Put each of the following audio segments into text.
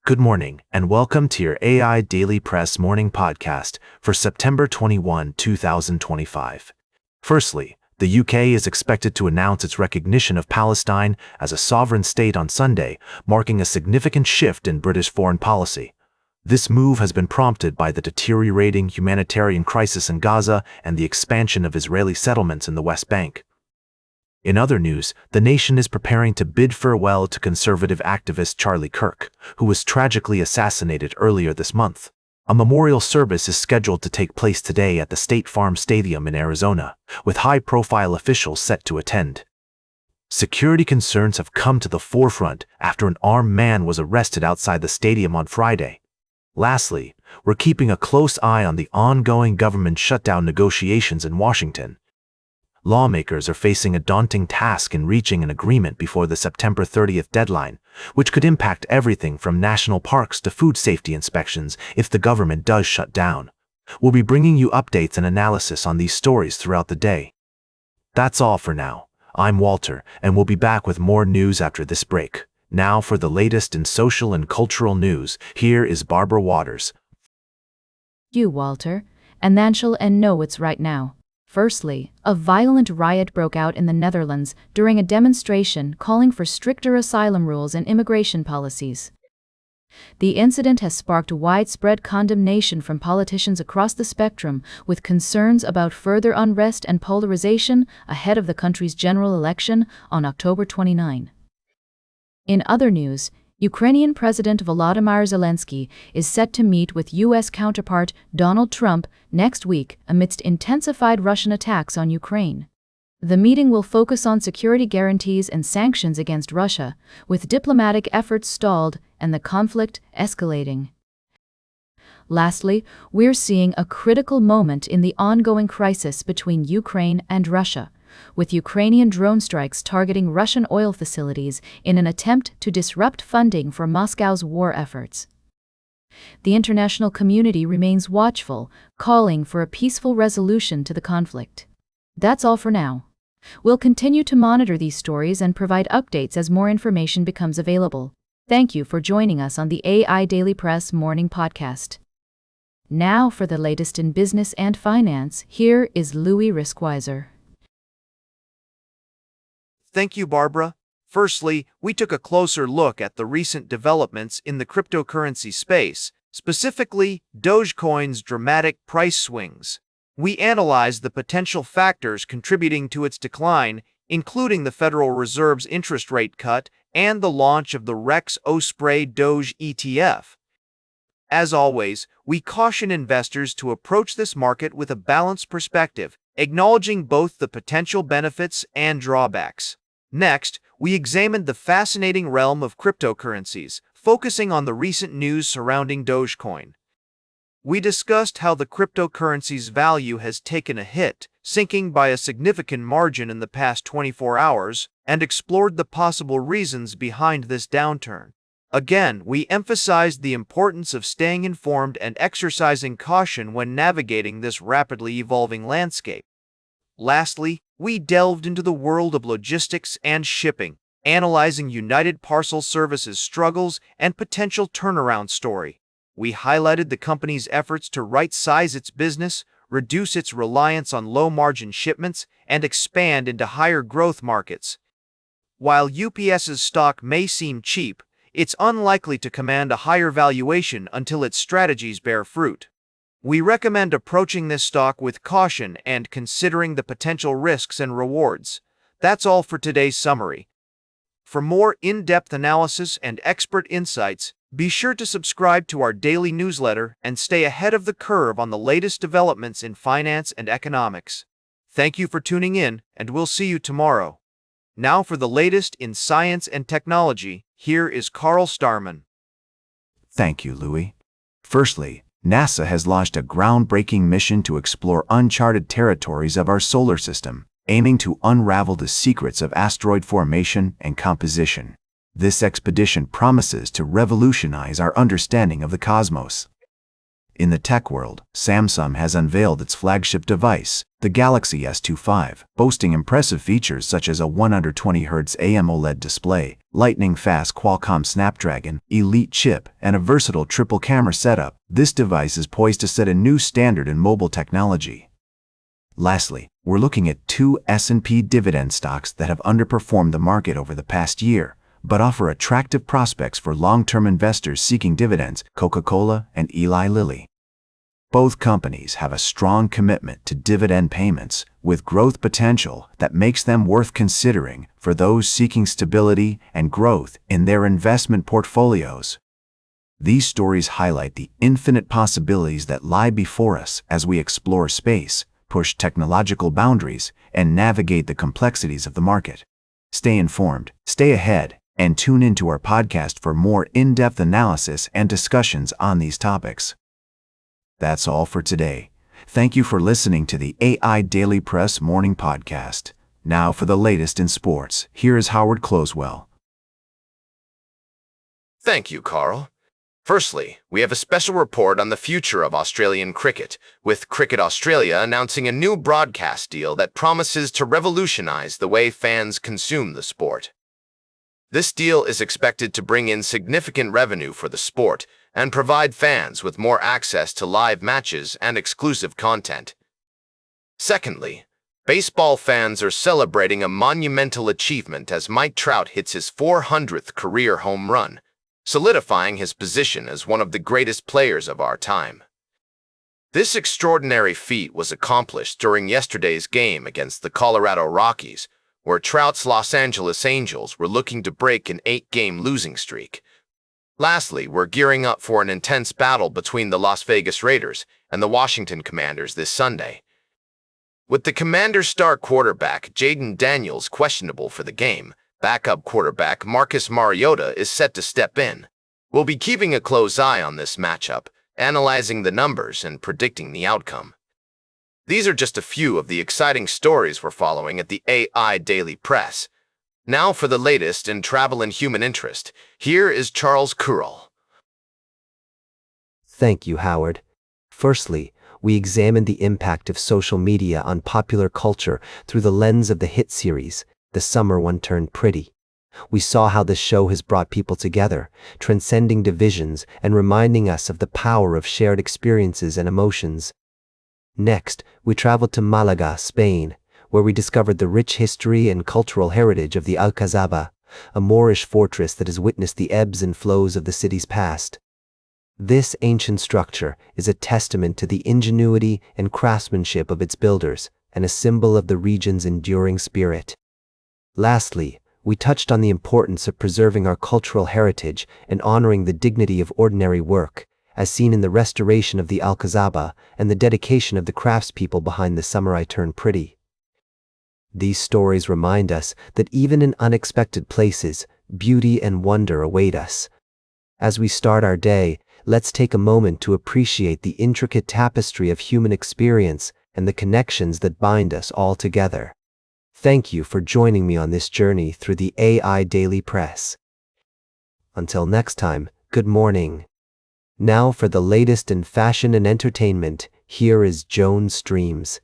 Good morning, and welcome to your AIDailyPress morning podcast for September 21, 2025. Firstly, the UK is expected to announce its recognition of Palestine as a sovereign state on Sunday, marking a significant shift in British foreign policy. This move has been prompted by the deteriorating humanitarian crisis in Gaza and the expansion of Israeli settlements in the West Bank. In other news, the nation is preparing to bid farewell to conservative activist Charlie Kirk, who was tragically assassinated earlier this month. A memorial service is scheduled to take place today at the State Farm Stadium in Arizona, with high-profile officials set to attend. Security concerns have come to the forefront after an armed man was arrested outside the stadium on Friday. Lastly, we're keeping a close eye on the ongoing government shutdown negotiations in Washington. Lawmakers are facing a daunting task in reaching an agreement before the September 30th deadline, which could impact everything from national parks to food safety inspections if the government does shut down. We'll be bringing you updates and analysis on these stories throughout the day. That's all for now. I'm Walter, and we'll be back with more news after this break. Now for the latest in social and cultural news, here is Barbara Waters. You, Walter, and then shall and know it's right now. Firstly, a violent riot broke out in the Netherlands during a demonstration calling for stricter asylum rules and immigration policies. The incident has sparked widespread condemnation from politicians across the spectrum, with concerns about further unrest and polarization ahead of the country's general election on October 29. In other news, Ukrainian President Volodymyr Zelensky is set to meet with U.S. counterpart Donald Trump next week amidst intensified Russian attacks on Ukraine. The meeting will focus on security guarantees and sanctions against Russia, with diplomatic efforts stalled and the conflict escalating. Lastly, we're seeing a critical moment in the ongoing crisis between Ukraine and Russia, with Ukrainian drone strikes targeting Russian oil facilities in an attempt to disrupt funding for Moscow's war efforts. The international community remains watchful, calling for a peaceful resolution to the conflict. That's all for now. We'll continue to monitor these stories and provide updates as more information becomes available. Thank you for joining us on the AIDailyPress Morning Podcast. Now for the latest in business and finance, here is Louis Riskweiser. Thank you, Barbara. Firstly, we took a closer look at the recent developments in the cryptocurrency space, specifically Dogecoin's dramatic price swings. We analyzed the potential factors contributing to its decline, including the Federal Reserve's interest rate cut and the launch of the Rex Osprey Doge ETF. As always, we caution investors to approach this market with a balanced perspective, acknowledging both the potential benefits and drawbacks. Next, we examined the fascinating realm of cryptocurrencies, focusing on the recent news surrounding Dogecoin. We discussed how the cryptocurrency's value has taken a hit, sinking by a significant margin in the past 24 hours, and explored the possible reasons behind this downturn. Again, we emphasized the importance of staying informed and exercising caution when navigating this rapidly evolving landscape. Lastly, we delved into the world of logistics and shipping, analyzing United Parcel Service's struggles and potential turnaround story. We highlighted the company's efforts to right-size its business, reduce its reliance on low-margin shipments, and expand into higher-growth markets. While UPS's stock may seem cheap, it's unlikely to command a higher valuation until its strategies bear fruit. We recommend approaching this stock with caution and considering the potential risks and rewards. That's all for today's summary. For more in-depth analysis and expert insights, be sure to subscribe to our daily newsletter and stay ahead of the curve on the latest developments in finance and economics. Thank you for tuning in, and we'll see you tomorrow. Now for the latest in science and technology, here is Carl Starman. Thank you, Louis. Firstly, NASA has launched a groundbreaking mission to explore uncharted territories of our solar system, aiming to unravel the secrets of asteroid formation and composition. This expedition promises to revolutionize our understanding of the cosmos. In the tech world, Samsung has unveiled its flagship device, the Galaxy S25, boasting impressive features such as a 120Hz AMOLED display, lightning-fast Qualcomm Snapdragon Elite chip, and a versatile triple-camera setup. This device is poised to set a new standard in mobile technology. Lastly, we're looking at two S&P dividend stocks that have underperformed the market over the past year, but offer attractive prospects for long-term investors seeking dividends: Coca-Cola and Eli Lilly. Both companies have a strong commitment to dividend payments, with growth potential that makes them worth considering for those seeking stability and growth in their investment portfolios. These stories highlight the infinite possibilities that lie before us as we explore space, push technological boundaries, and navigate the complexities of the market. Stay informed, stay ahead, and tune into our podcast for more in-depth analysis and discussions on these topics. That's all for today. Thank you for listening to the AIDailyPress Morning Podcast. Now for the latest in sports, here is Howard Closewell. Thank you, Carl. Firstly, we have a special report on the future of Australian cricket, with Cricket Australia announcing a new broadcast deal that promises to revolutionize the way fans consume the sport. This deal is expected to bring in significant revenue for the sport and provide fans with more access to live matches and exclusive content. Secondly, baseball fans are celebrating a monumental achievement as Mike Trout hits his 400th career home run, solidifying his position as one of the greatest players of our time. This extraordinary feat was accomplished during yesterday's game against the Colorado Rockies, where Trout's Los Angeles Angels were looking to break an 8-game losing streak. Lastly, we're gearing up for an intense battle between the Las Vegas Raiders and the Washington Commanders this Sunday. With the Commanders' star quarterback Jaden Daniels questionable for the game, backup quarterback Marcus Mariota is set to step in. We'll be keeping a close eye on this matchup, analyzing the numbers and predicting the outcome. These are just a few of the exciting stories we're following at the AI Daily Press. Now for the latest in travel and human interest, here is Charles Kirk. Thank you, Howard. Firstly, we examined the impact of social media on popular culture through the lens of the hit series, The Summer One Turned Pretty. We saw how this show has brought people together, transcending divisions and reminding us of the power of shared experiences and emotions. Next, we traveled to Malaga, Spain, where we discovered the rich history and cultural heritage of the Alcazaba, a Moorish fortress that has witnessed the ebbs and flows of the city's past. This ancient structure is a testament to the ingenuity and craftsmanship of its builders and a symbol of the region's enduring spirit. Lastly, we touched on the importance of preserving our cultural heritage and honoring the dignity of ordinary work, as seen in the restoration of the Alcazaba and the dedication of the craftspeople behind The Summer I Turned Pretty. These stories remind us that even in unexpected places, beauty and wonder await us. As we start our day, let's take a moment to appreciate the intricate tapestry of human experience and the connections that bind us all together. Thank you for joining me on this journey through the AI Daily Press. Until next time, good morning. Now for the latest in fashion and entertainment, here is Joan Streams.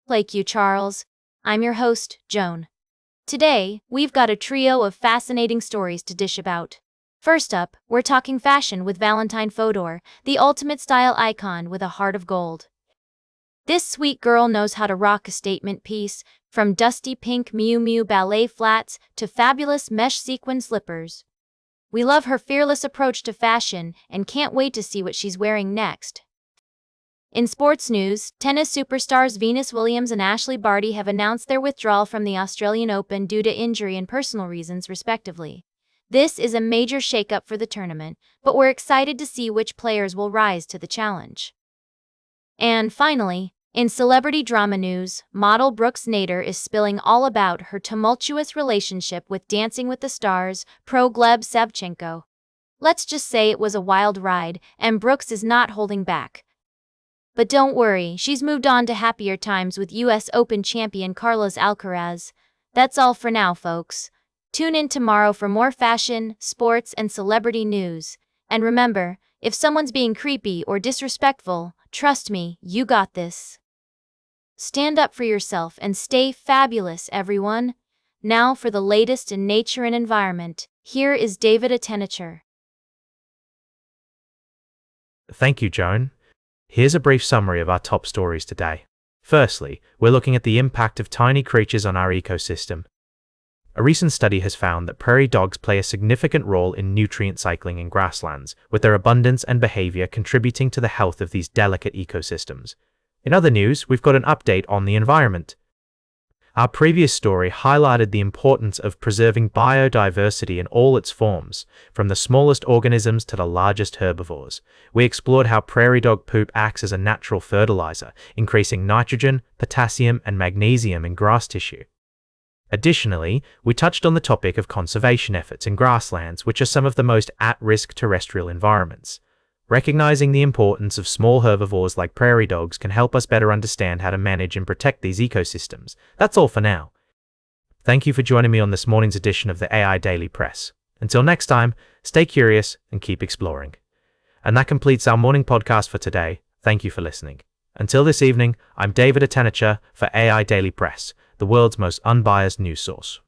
Thank you, Charles. I'm your host, Joan. Today, we've got a trio of fascinating stories to dish about. First up, we're talking fashion with Valentine Fodor, the ultimate style icon with a heart of gold. This sweet girl knows how to rock a statement piece, from dusty pink Miu Miu ballet flats to fabulous mesh sequin slippers. We love her fearless approach to fashion and can't wait to see what she's wearing next. In sports news, tennis superstars Venus Williams and Ashley Barty have announced their withdrawal from the Australian Open due to injury and personal reasons, respectively. This is a major shakeup for the tournament, but we're excited to see which players will rise to the challenge. And finally, in celebrity drama news, model Brooks Nader is spilling all about her tumultuous relationship with Dancing with the Stars pro Gleb Savchenko. Let's just say it was a wild ride, and Brooks is not holding back. But don't worry, she's moved on to happier times with US Open champion Carlos Alcaraz. That's all for now, folks. Tune in tomorrow for more fashion, sports, and celebrity news. And remember, If someone's being creepy or disrespectful, trust me, you got this. Stand up for yourself and stay fabulous, everyone. Now for the latest in nature and environment, here is David Attenacher. Thank you, Joan. Here's a brief summary of our top stories today. Firstly, we're looking at the impact of tiny creatures on our ecosystem. A recent study has found that prairie dogs play a significant role in nutrient cycling in grasslands, with their abundance and behavior contributing to the health of these delicate ecosystems. In other news, we've got an update on the environment. Our previous story highlighted the importance of preserving biodiversity in all its forms, from the smallest organisms to the largest herbivores. We explored how prairie dog poop acts as a natural fertilizer, increasing nitrogen, potassium, and magnesium in grass tissue. Additionally, we touched on the topic of conservation efforts in grasslands, which are some of the most at-risk terrestrial environments. Recognizing the importance of small herbivores like prairie dogs can help us better understand how to manage and protect these ecosystems. That's all for now. Thank you for joining me on this morning's edition of the AI Daily Press. Until next time, stay curious and keep exploring. And that completes our morning podcast for today. Thank you for listening. Until this evening, I'm David Attenacher for AI Daily Press, the world's most unbiased news source.